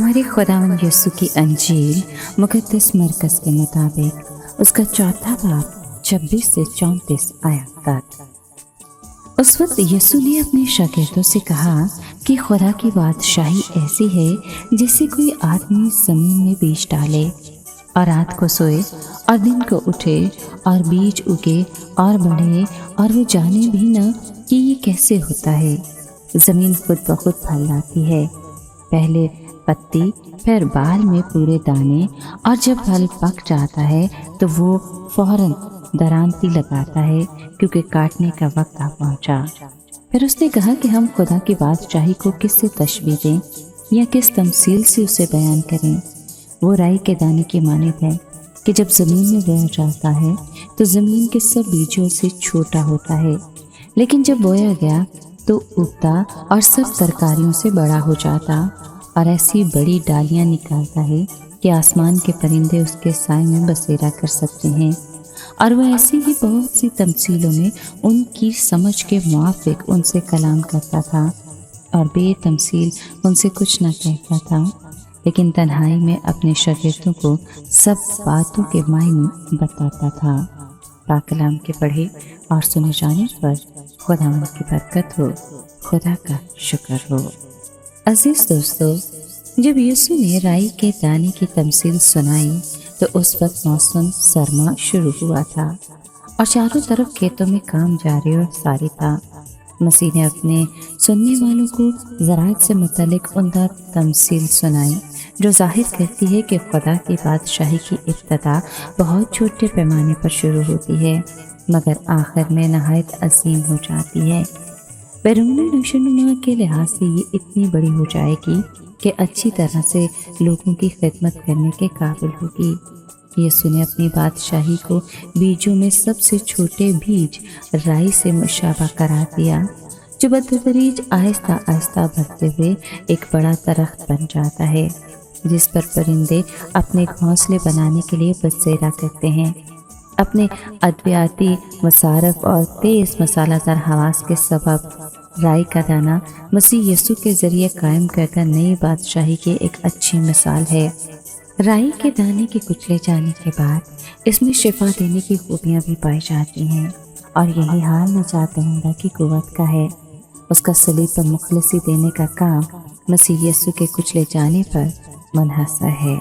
हमारे खुदावंद यीशु की अंजील मुक़द्दस मरकज़ के मुताबिक उसका चौथा बाब 26 से 34 आयत तक। उस वक्त यीशु ने अपने शागिर्दों से कहा कि खुदा की बादशाही ऐसी है जैसे कोई आदमी ज़मीन में बीज डाले और रात को सोए और दिन को उठे और बीज उगे और बढ़े और वो जाने भी न कि ये कैसे होता है। ज़मीन खुद ब खुद फल लाती है, पहले पत्ती फिर बाल में पूरे दाने, और जब फल पक जाता है तो वो फौरन दरांती लगाता है क्योंकि काटने का वक्त आ पहुंचा। फिर उसने कहा कि हम खुदा की बादशाही को किससे तशबीह दें या किस तमसील से उसे बयान करें। वो राई के दाने की मानद है कि जब ज़मीन में बोया जाता है तो ज़मीन के सब बीजों से छोटा होता है, लेकिन जब बोया गया तो उगता और सब तरकारियों से बड़ा हो जाता और ऐसी बड़ी डालियां निकालता है कि आसमान के परिंदे उसके साए में बसेरा कर सकते हैं। और वह ऐसी ही बहुत सी तमसीलों में उनकी समझ के मुआफिक उनसे कलाम करता था और बेतमसील उनसे कुछ न कहता था, लेकिन तन्हाई में अपने शागिर्दों को सब बातों के मायने बताता था। पाक कलाम के पढ़े और सुने जाने पर खुदावंद की बरकत हो, खुदा का शुक्र हो। अजीज दोस्तों, जब यीशु ने राई के दाने की तमसील सुनाई तो उस वक्त मौसम सरमा शुरू हुआ था और चारों तरफ खेतों में काम जारी और सारी था। मसीह ने अपने सुनने वालों को ज़राअत से मुतल्लिक उम्दा तमसील सुनाई जो जाहिर करती है कि खुदा की बादशाही की इब्तिदा बहुत छोटे पैमाने पर शुरू होती है मगर आखिर में नहायत अजीम हो जाती है। बैरूनी नशोनुमा के लिहाज से ये इतनी बड़ी हो जाएगी कि अच्छी तरह से लोगों की खिदमत करने के काबिल होगी। यीशु ने अपनी बादशाही को बीजों में सबसे छोटे बीज राई से मुशाबा करार दिया जो बदतदरीज आहिस्ता आहिस्ता बढ़ते हुए एक बड़ा दरख्त बन जाता है जिस पर परिंदे अपने घोंसले बनाने के लिए बसेरा करते हैं। अपने अद्वियाती मसारफ और तेज़ मसालादार हवास के सबब राई का दाना मसीह यीशु के ज़रिए कायम करकर नई बादशाही की एक अच्छी मिसाल है। राई के दाने के कुचले जाने के बाद इसमें शिफा देने की खूबियाँ भी पाई जाती हैं और यही हाल निजात दहिंदा की कुव्वत का है। उसका सलीब पर मुखलिसी देने का काम मसीह यीशु के कुचले जाने पर मुनहसर है।